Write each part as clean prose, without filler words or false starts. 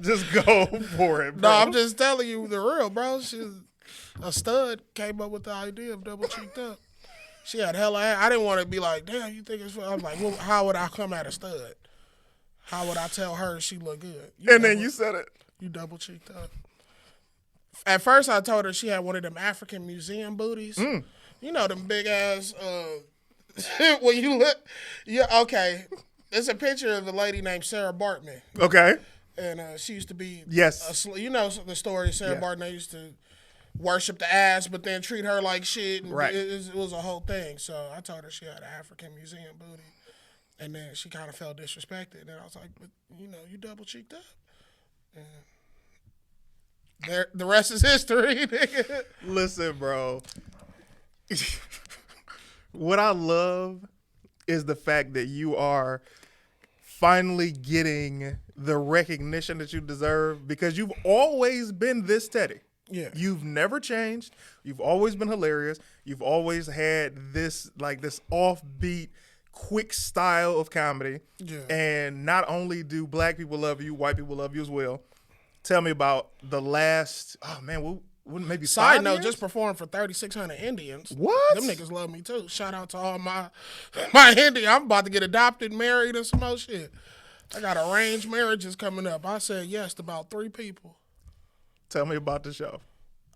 Just go for it, bro. No, I'm just telling you the real, bro. A stud came up with the idea of double cheeked up. She had hella ass. I didn't want to be like, damn, you think it's fun? I was like, well, how would I come at a stud? How would I tell her she look good? Then you said it. You double cheeked up. At first, I told her she had one of them African museum booties. You know them big ass. When you look, yeah, okay. It's a picture of a lady named Sarah Bartman. Okay. And she used to be, you know the story of Sarah Bartman. They used to worship the ass, but then treat her like shit. And right. It was a whole thing. So I told her she had an African museum booty. And then she kind of felt disrespected. And I was like, but, you know, you double cheeked up. And the rest is history. Listen, bro. What I love is the fact that you are finally getting the recognition that you deserve because you've always been this steady. Yeah. You've never changed. You've always been hilarious. You've always had this offbeat, quick style of comedy. Yeah. And not only do black people love you, white people love you as well. Tell me about the last, maybe Side note, years? just performed for 3,600 Indians. What? Them niggas love me too. Shout out to all my Indian. I'm about to get adopted, married, and some more shit. I got arranged marriages coming up. I said yes to about 3 people. Tell me about the show.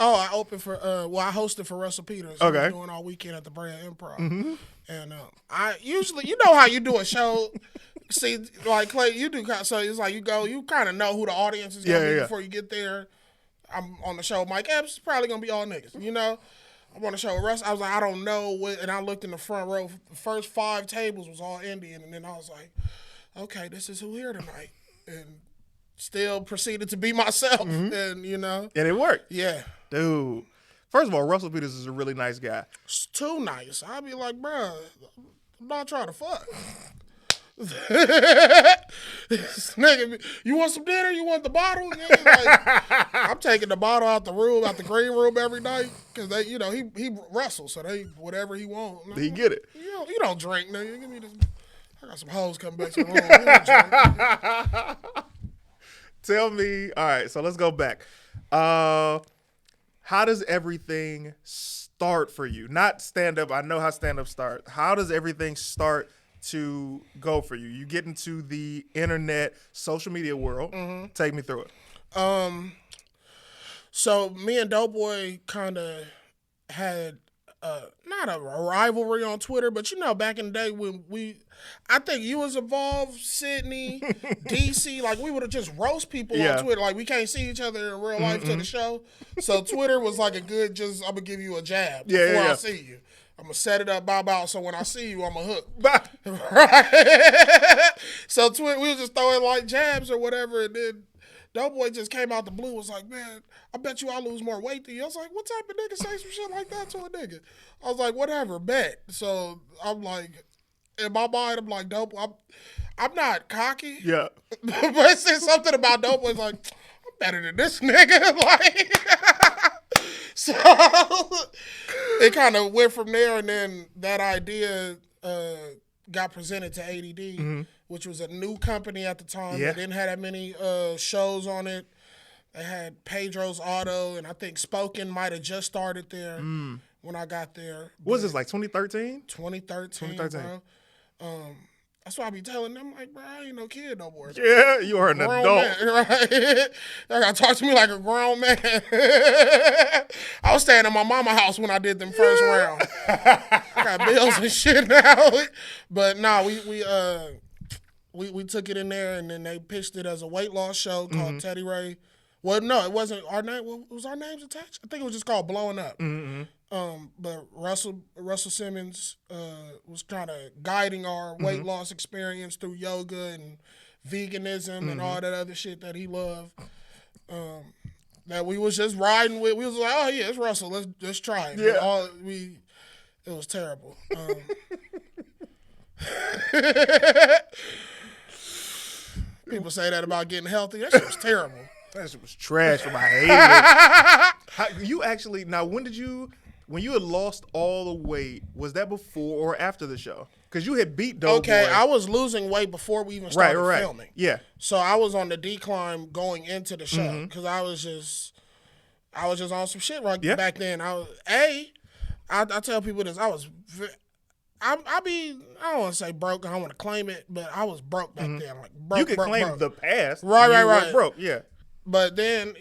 Oh, I opened for, I hosted for Russell Peters. Okay. I was doing all weekend at the Brand Improv. Mm-hmm. And I usually, you know how you do a show, see, like Clay, you do, so it's like you kind of know who the audience is going to be before you get there. I'm on the show with Mike Epps, it's probably going to be all niggas, you know? I'm on the show with Russ. I was like, I don't know what, and I looked in the front row. The first 5 tables was all Indian, and then I was like, okay, this is who here tonight. And still proceeded to be myself, and you know. And it worked. Yeah. Dude. First of all, Russell Peters is a really nice guy. It's too nice. I'd be like, bro, I'm not trying to fuck. Nigga, you want some dinner? You want the bottle? Nigga, like, I'm taking the bottle out the room, out the green room every night, because they, you know, he Russell, so they whatever he want. He get it. You don't drink, nigga. Give me this. I got some hoes coming back to the room. You don't drink. Tell me. All right, so let's go back. How does everything start for you? Not stand-up. I know how stand-up starts. How does everything start to go for you? You get into the internet, social media world. Mm-hmm. Take me through it. So me and Doughboy kind of had not a rivalry on Twitter, but you know, back in the day when I think you was involved, Sydney, DC, like we would have just roast people on Twitter. Like we can't see each other in real life to the show. So Twitter was like a good, I'm going to give you a jab before I see you. I'm going to set it up, bow, so when I see you, I'm a hook. Right? So Twitter, we was just throwing like jabs or whatever, and then Doughboy just came out the blue, was like, man, I bet you I lose more weight than you. I was like, what type of nigga say some shit like that to a nigga? I was like, whatever, bet. So I'm like, in my mind, I'm like, Doughboy, I'm not cocky. Yeah. But it's something about Doughboy's like, I'm better than this nigga. Like, so it kind of went from there, and then that idea got presented to ADD, which was a new company at the time. Yeah. They didn't have that many shows on it. They had Pedro's Auto, and I think Spoken might have just started there when I got there. What was this, like 2013? 2013, bro. That's why I be telling them, like, bro, I ain't no kid no more. Yeah, you are an adult. Man, right? They gotta talk to me like a grown man. I was staying at my mama's house when I did them first round. I got bills and shit now. But no, we took it in there, and then they pitched it as a weight loss show called Teddy Ray. Well, no, it wasn't our name. Was our names attached? I think it was just called Blowing Up. But Russell Simmons was kind of guiding our weight loss experience through yoga and veganism and all that other shit that he loved. That we was just riding with. We was like, oh yeah, it's Russell. Let's try it. Yeah. It was terrible. People say that about getting healthy. That shit was terrible. That shit was trash from I hated it. You actually, now when you had lost all the weight, was that before or after the show? Because you had beat Doughboy. Okay, I was losing weight before we even started filming. Yeah. So I was on the decline going into the show because I was just on some shit back then. I tell people this. I don't want to say broke. I don't want to claim it, but I was broke back then. Like broke. You can claim the past. Right. Broke. Yeah. But then,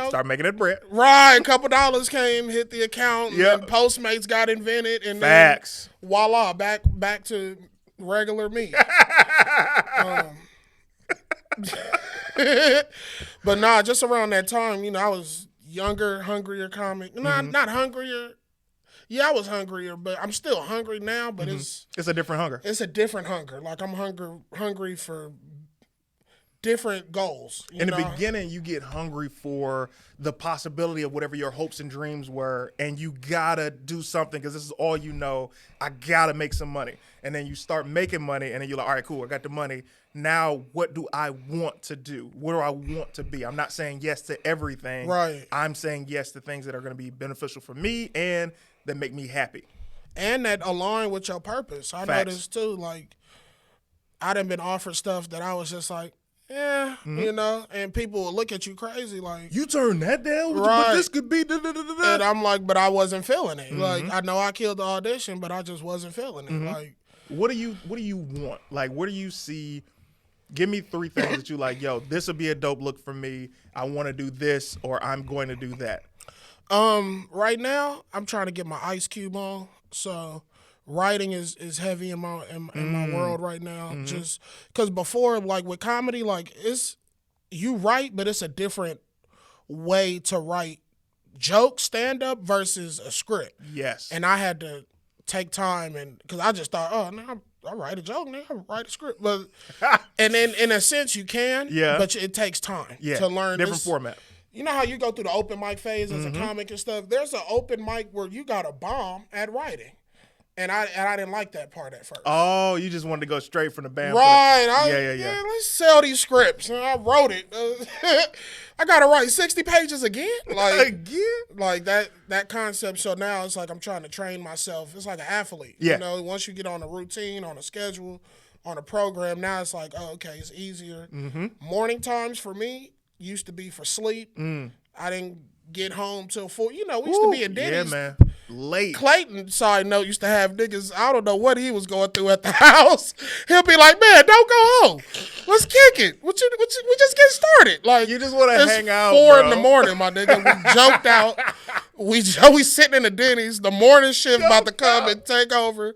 start making that bread. Right, a couple dollars came, hit the account, and Postmates got invented, and Facts. Then voila, back to regular me. But nah, just around that time, I was younger, hungrier comic. Not hungrier. Yeah, I was hungrier, but I'm still hungry now. But it's a different hunger. It's a different hunger. Like I'm hungry for different goals. In the beginning, you get hungry for the possibility of whatever your hopes and dreams were, and you gotta do something because this is all you know. I gotta make some money. And then you start making money, and then you're like, all right, cool, I got the money. Now, what do I want to do? What do I want to be? I'm not saying yes to everything. Right. I'm saying yes to things that are going to be beneficial for me and that make me happy. And that align with your purpose. I noticed, too, like, I done been offered stuff that I was just like, and people will look at you crazy like, you turn that down? Right. But this could be da-da-da-da-da. And I'm like, but I wasn't feeling it. Like, I know I killed the audition, but I just wasn't feeling it. Like, what do you want? Like, where do you see? Give me 3 things that you like, yo, this will be a dope look for me. I want to do this, or I'm going to do that. Right now, I'm trying to get my Ice Cube on. So writing is heavy in my world right now. Just because before, like with comedy, like you write, but it's a different way to write joke stand up versus a script. Yes. And I had to take time because I just thought, oh, now I write a joke, now I write a script. But and then in a sense you can, but it takes time to learn different format. You know how you go through the open mic phase as a comic and stuff? There's an open mic where you got a bomb at writing. And I didn't like that part at first. Oh, you just wanted to go straight from the band. Right. Yeah. Let's sell these scripts. And I wrote it. I got to write 60 pages again? Like, Like that concept. So now it's like I'm trying to train myself. It's like an athlete. Yeah. Once you get on a routine, on a schedule, on a program, now it's like, oh, okay, it's easier. Morning times for me used to be for sleep. I didn't get home till 4. We used to be in Denny's. Yeah, man. Late. Clayton, side note, used to have niggas, I don't know what he was going through at the house. He'll be like, man, don't go home. Let's kick it. We just get started. Like, you just want to hang out, 4 in the morning, my nigga. We jumped out. We sitting in the Denny's. The morning shift about to come and take over.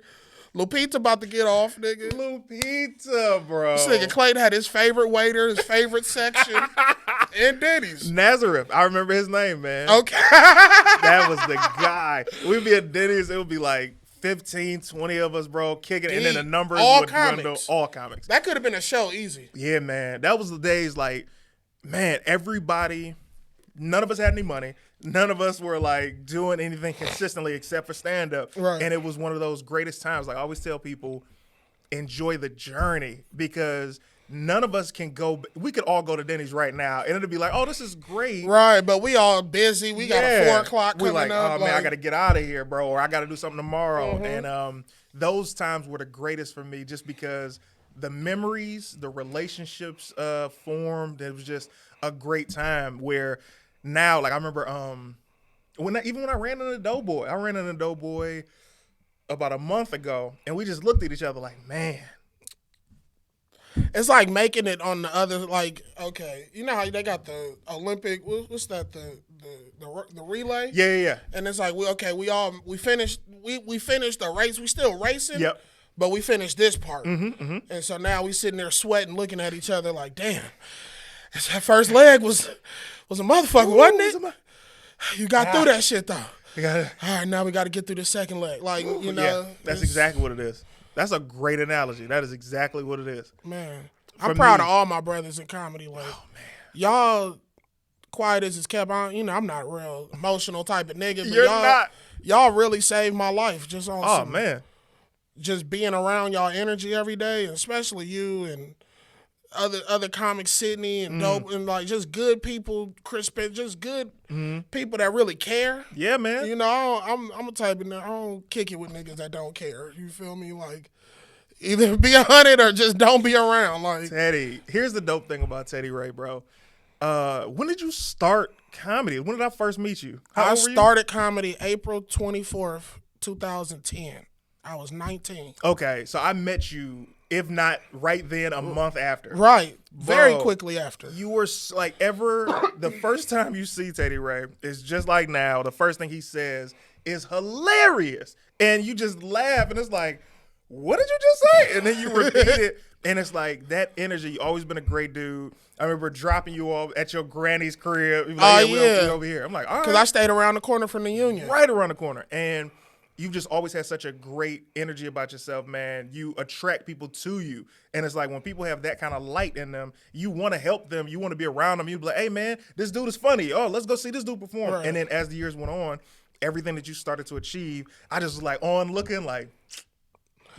Lupita about to get off, nigga. Lupita, bro. This nigga Clayton had his favorite waiter, his favorite section in Denny's. Nazareth. I remember his name, man. Okay. That was the guy. We'd be at Denny's. It would be like 15, 20 of us, bro, kicking, and then the numbers would dwindle. All comics. That could have been a show easy. Yeah, man. That was the days like, man, everybody, none of us had any money. None of us were like doing anything consistently except for stand-up. Right. And it was one of those greatest times. Like I always tell people, enjoy the journey because none of us can go. We could all go to Denny's right now and it'll be like, oh, this is great. Right, but we all busy. We got a 4 o'clock coming like, up. Oh, man, I got to get out of here, bro, or I got to do something tomorrow. And those times were the greatest for me just because the memories, the relationships formed. It was just a great time where now, like I remember when I ran into Doughboy about a month ago, and we just looked at each other like, man. It's like making it on the other, like, okay, you know how they got the Olympic, what's that, the relay? Yeah. And it's like, we finished the race. We still racing. Yep. But we finished this part. And so now we sitting there sweating, looking at each other like, damn, that first leg was a motherfucker, wasn't it? You got through that shit, though. All right, now we got to get through the second leg. Like, Yeah, that's exactly what it is. That's a great analogy. That is exactly what it is. Man, I'm proud of all my brothers in comedy. Like, y'all, quiet as it's kept on, I'm not a real emotional type of nigga. But You're not. Y'all really saved my life just on man. Just being around y'all energy every day, and especially you and other comics, Sydney and Dope, and like just good people, Chris Pitt, just good people that really care. Yeah, man. I'm a type of nigga, I don't kick it with niggas that don't care. You feel me? Like, Either be 100 or just don't be around. Like Teddy, here's the dope thing about Teddy Ray, bro. When did you start comedy? When did I first meet you? I started comedy April 24th, 2010. I was 19. Okay, so I met you, if not right then, a month after. Right. Very Bro, quickly after. You were like the first time you see Teddy Ray is just like now. The first thing he says is hilarious. And you just laugh and it's like, what did you just say? And then you repeat it. And it's like that energy. You always been a great dude. I remember dropping you off at your granny's crib. You like, we over here. I'm like, all right. Because I stayed around the corner from the Union. Right around the corner. And you've just always had such a great energy about yourself, man. You attract people to you. And it's like when people have that kind of light in them, you want to help them. You want to be around them. You be like, hey, man, this dude is funny. Oh, let's go see this dude perform. Right. And then as the years went on, everything that you started to achieve, I just was like on looking like,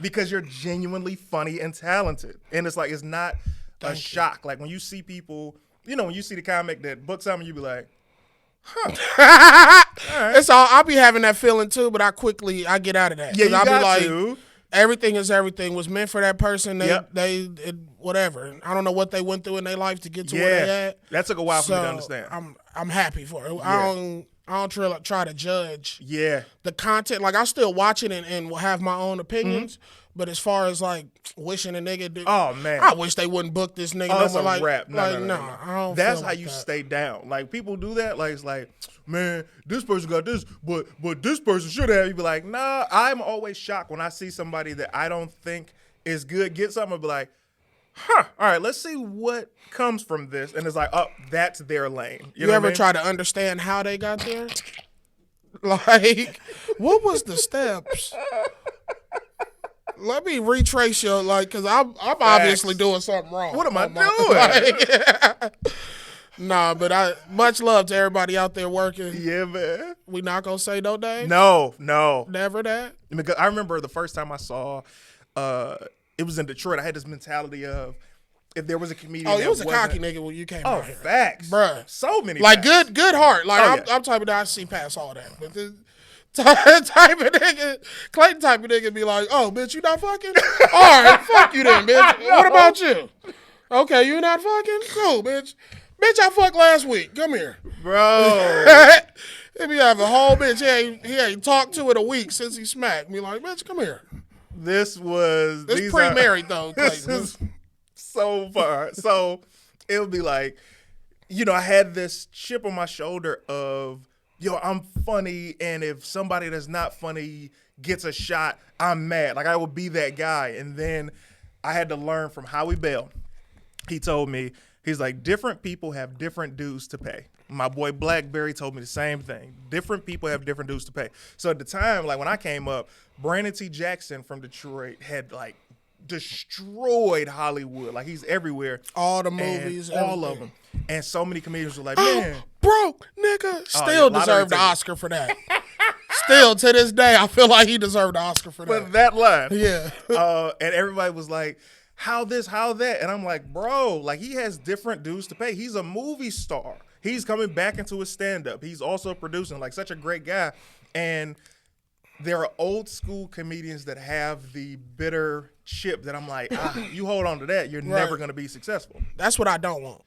because you're genuinely funny and talented. And it's like, it's not a shock. Like when you see people, when you see the comic that books something, you be like, huh. All right. It's all, I'll be having that feeling too, but I get out of that. Yeah, you I'll got be like, to. Everything is everything was meant for that person. Whatever. I don't know what they went through in their life to get to where they at. That took a while for me to understand. I'm happy for it. Yeah. I don't try to judge the content. Like I still watch it and will have my own opinions. Mm-hmm. But as far as like wishing a nigga, oh man, I wish they wouldn't book this nigga. Oh, that's a like, rap. No. I don't. That's how you stay down. Like people do that. Like it's like, man, this person got this, but this person should have. You be like, nah. I'm always shocked when I see somebody that I don't think is good get something. And be like, huh. All right, let's see what comes from this. And it's like, oh, that's their lane. You ever try to understand how they got there? Like, what was the steps? Let me retrace your, because I'm obviously doing something wrong. What am I doing? Nah, but much love to everybody out there working. Yeah, man. We not gonna say no names? No. Never that? Because I remember the first time I saw, it was in Detroit. I had this mentality of, if there was a comedian. Oh, you was a cocky nigga when you came out here. Oh, facts. Bruh. So many facts. Good heart. I'm type of guy I see past all that. But the type of nigga, Clayton type of nigga be like, oh, bitch, you not fucking? All right, fuck you then, bitch. What about you? Okay, you not fucking? Cool, bitch. Bitch, I fucked last week. Come here. Bro. If you have a whole bitch, he ain't talked to it a week since he smacked me. Like, bitch, come here. This pre-married, though, Clayton. This is so far. So it would be like, I had this chip on my shoulder of, I'm funny, and if somebody that's not funny gets a shot, I'm mad. Like, I would be that guy. And then I had to learn from Howie Bell. He told me, he's like, different people have different dues to pay. My boy Blackberry told me the same thing. Different people have different dues to pay. So at the time, like when I came up, Brandon T. Jackson from Detroit had like destroyed Hollywood. Like he's everywhere. All the movies, all of them. And so many comedians were like, man. Broke nigga. Still deserved the Oscar for that. Still to this day, I feel like he deserved the Oscar for that. For that line. Yeah. And everybody was like, how this, how that? And I'm like, bro, like he has different dues to pay. He's a movie star. He's coming back into his stand-up. He's also producing, like such a great guy. And there are old school comedians that have the bitter chip that I'm like, you hold on to that, you're never going to be successful. That's what I don't want.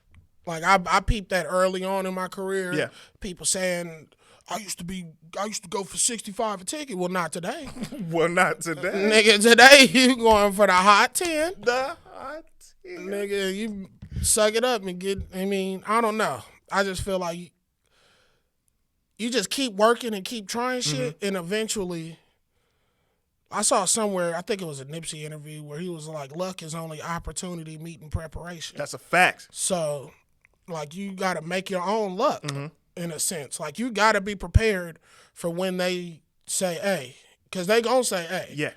Like I peeped that early on in my career. Yeah. People saying, I used to go for 65 a ticket. Well, not today. Well, not today. Nigga, today you going for the hot 10. The hot 10. Nigga, you suck it up and I don't know. I just feel like you just keep working and keep trying shit, and eventually, I saw somewhere, I think it was a Nipsey interview, where he was like, luck is only opportunity meeting preparation. That's a fact. So, like, you got to make your own luck, in a sense. Like, you got to be prepared for when they say, hey, because they going to say, hey. Yeah.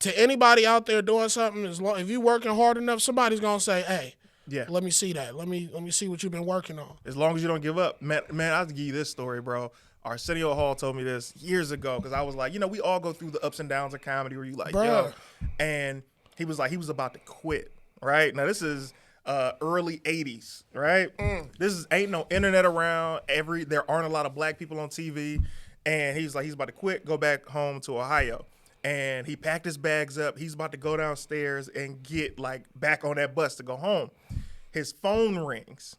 To anybody out there doing something, if you working hard enough, somebody's going to say, hey. Yeah. Let me see that. Let me see what you've been working on. As long as you don't give up. Man, I'll give you this story, bro. Arsenio Hall told me this years ago because I was like, we all go through the ups and downs of comedy where you like, yo. And he was like, he was about to quit, right? Now, this is early 80s, right? Ain't no internet around. There aren't a lot of black people on TV. And he's like, he's about to quit, go back home to Ohio. And he packed his bags up. He's about to go downstairs and get like back on that bus to go home. His phone rings.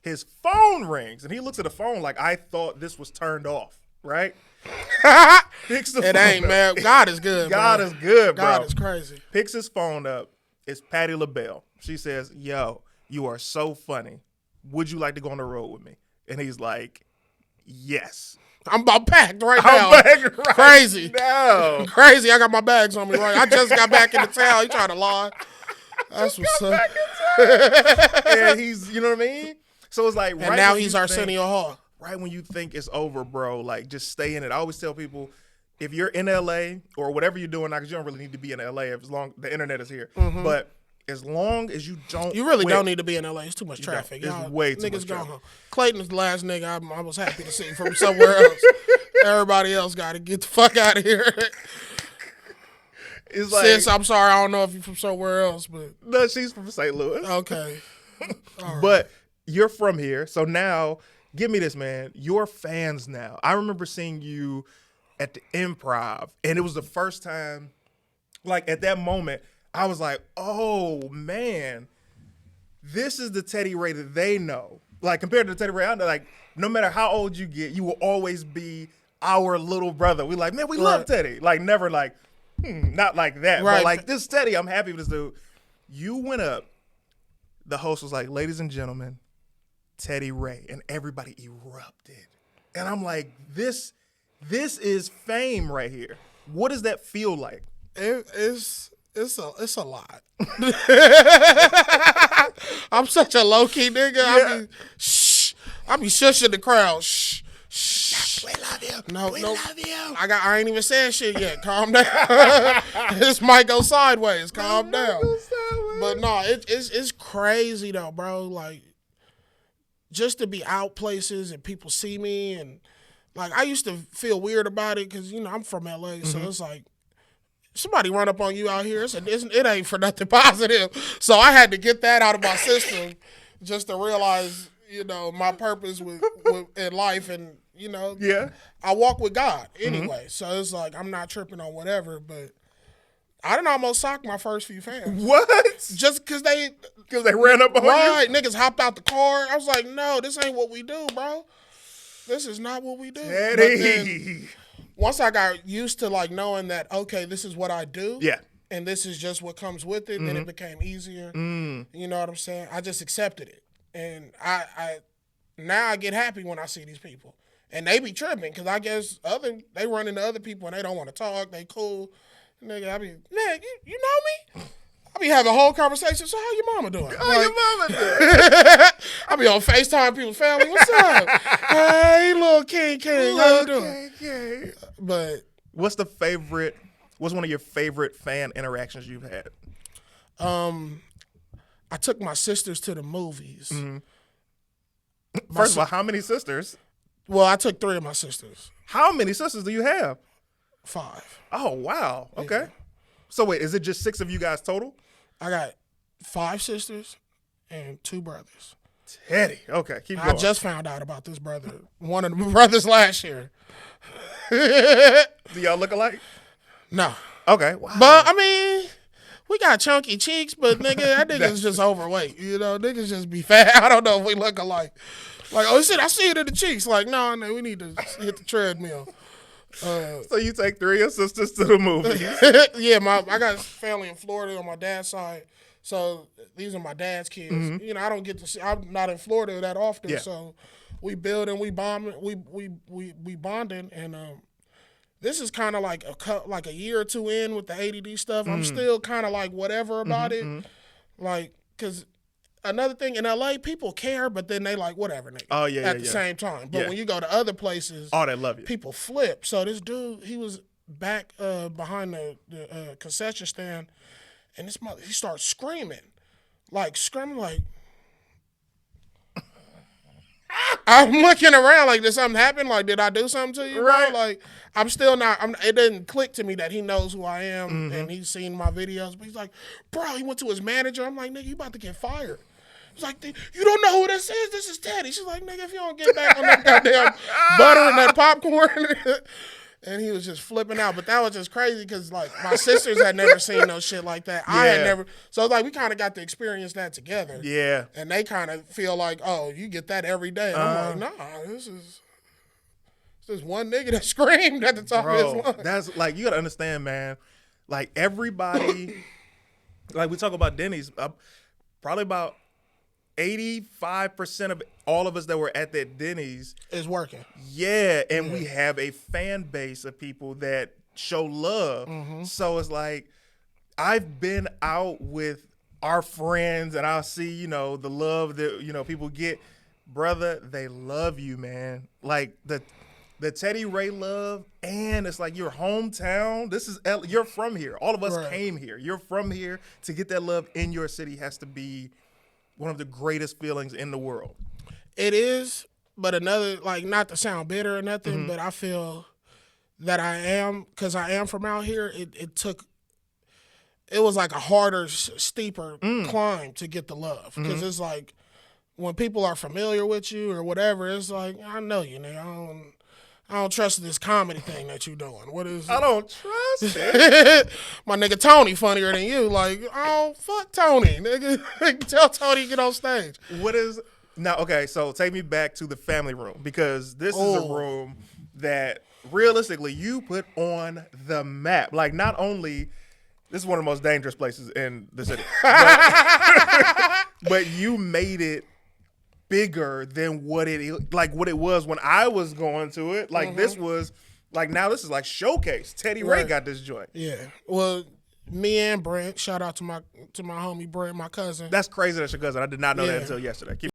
And he looks at the phone like, I thought this was turned off, right? Picks the It phone ain't, up. man. God is good, God bro. is good, bro. God is crazy. Picks his phone up. It's Patti LaBelle. She says, yo, you are so funny. Would you like to go on the road with me? And he's like, yes. I'm about packed right now. I'm back right Crazy. now. Crazy. I got my bags on me right. I just got back into town. You trying to lie. That's what's up. And he's, you know what I mean? So it's like, And right now when he's you Arsenio Hall. Right when you think it's over, bro, like just stay in it. I always tell people, if you're in LA or whatever you're doing now, because you don't really need to be in LA as long the internet is here. Mm-hmm. But as long as you don't, You really don't need to be in LA. It's too much traffic. It's way too much traffic. Home. Clayton is the last nigga I was happy to see from somewhere else. Everybody else got to get the fuck out of here. It's like, Sis, I'm sorry. I don't know if you're from somewhere else, but no, she's from St. Louis. okay. Right. But you're from here, so now give me this, man. You're fans now. I remember seeing you at the Improv, and it was the first time. Like at that moment, I was like, "Oh man, this is the Teddy Ray that they know." Like compared to the Teddy Ray I know, like no matter how old you get, you will always be our little brother. We like, man, we love Teddy. Like never like, not like that. Right. But like this Teddy, I'm happy with this dude. You went up. The host was like, "Ladies and gentlemen, Teddy Ray," and everybody erupted. And I'm like, this is fame right here. What does that feel like? It's a lot. I'm such a low key nigga. Yeah. I be shushing the crowd. Shh. We love you. No, we no. love you. I ain't even said shit yet. Calm down. This might go sideways. Calm down. But no, it's crazy though, bro. Like just to be out places and people see me, and like I used to feel weird about it because you know I'm from LA, so it's like somebody run up on you out here. It ain't for nothing positive. So I had to get that out of my system just to realize, you know, my purpose in life, and you know, I walk with God anyway. So it's like I'm not tripping on whatever, but. I done almost socked my first few fans. What? Just because they ran up on you? Right, niggas hopped out the car. I was like, no, this ain't what we do, bro. This is not what we do. Teddy. Once I got used to like knowing that, okay, this is what I do. Yeah. And this is just what comes with it, then it became easier. You know what I'm saying? I just accepted it. And I now I get happy when I see these people. And they be tripping because I guess they run into other people and they don't want to talk. They cool. Nigga, I be, man, you know me? I be having whole conversations. So how your mama doing? How your mama doing? I be on FaceTime people's family. What's up? Hey, little King. How you doing? King. But what's one of your favorite fan interactions you've had? I took my sisters to the movies. First of all, how many sisters? Well, I took 3 of my sisters. How many sisters do you have? 5. Oh, wow. Okay. Yeah. So wait, is it just 6 of you guys total? I got 5 sisters and 2 brothers. Teddy. Okay, keep going. I just found out about this brother, one of the brothers last year. Do y'all look alike? No. Okay. Wow. But, I mean, we got chunky cheeks, but, nigga, that nigga's just overweight. You know, niggas just be fat. I don't know if we look alike. Like, oh, shit, I see it in the cheeks. Like, no, we need to hit the treadmill. So you take 3 of your sisters to the movies? Yeah, I got family in Florida on my dad's side, so these are my dad's kids. You know, I don't get to see. I'm not in Florida that often, so we building, we bombing, we bonding, and this is kind of like a year or 2 in with the ADD stuff. I'm still kind of like whatever about it, like because. Another thing, in LA, people care, but then they like, whatever, nigga. Oh, yeah, At the same time. But when you go to other places, they love you. People flip. So this dude, he was back behind the concession stand, and this mother, he starts screaming. Like, I'm looking around like, did something happen? Like, did I do something to you, right? Bro? Like, I'm still not, it didn't click to me that he knows who I am, and he's seen my videos. But he's like, bro, he went to his manager. I'm like, nigga, you about to get fired. He's like, you don't know who this is? This is Teddy. She's like, nigga, if you don't get back on that goddamn butter and that popcorn. And he was just flipping out. But that was just crazy because, like, my sisters had never seen no shit like that. I had never. So, like, we kind of got to experience that together. Yeah. And they kind of feel like, oh, you get that every day. And I'm like, nah, this is one nigga that screamed at the top of his lungs. That's, like, you got to understand, man. Like, everybody, like, we talk about Denny's, probably about 85% of all of us that were at that Denny's is working. Yeah, and we have a fan base of people that show love. So it's like, I've been out with our friends and I'll see, you know, the love that, you know, people get. Brother, they love you, man. Like the Teddy Ray love, and it's like your hometown. You're from here. All of us came here. You're from here. To get that love in your city has to be one of the greatest feelings in the world. It is, but another, like, not to sound bitter or nothing, but I feel that I am, because I am from out here, it was like a harder, steeper climb to get the love. Because it's like, when people are familiar with you or whatever, it's like, I know you, nigga. I don't trust this comedy thing that you doing. What is it? I don't trust it. My nigga Tony funnier than you. Like, oh, fuck Tony, nigga. Tell Tony to get on stage. What is now? Okay, so take me back to the family room, because this is a room that realistically you put on the map. Like, not only this is one of the most dangerous places in the city, but you made it bigger than what it was when I was going to it. Like, this was like, now this is like showcase. Teddy Ray got this joint. Yeah. Well, me and Brent, shout out to my homie Brent, my cousin. That's crazy. That's your cousin. I did not know that until yesterday.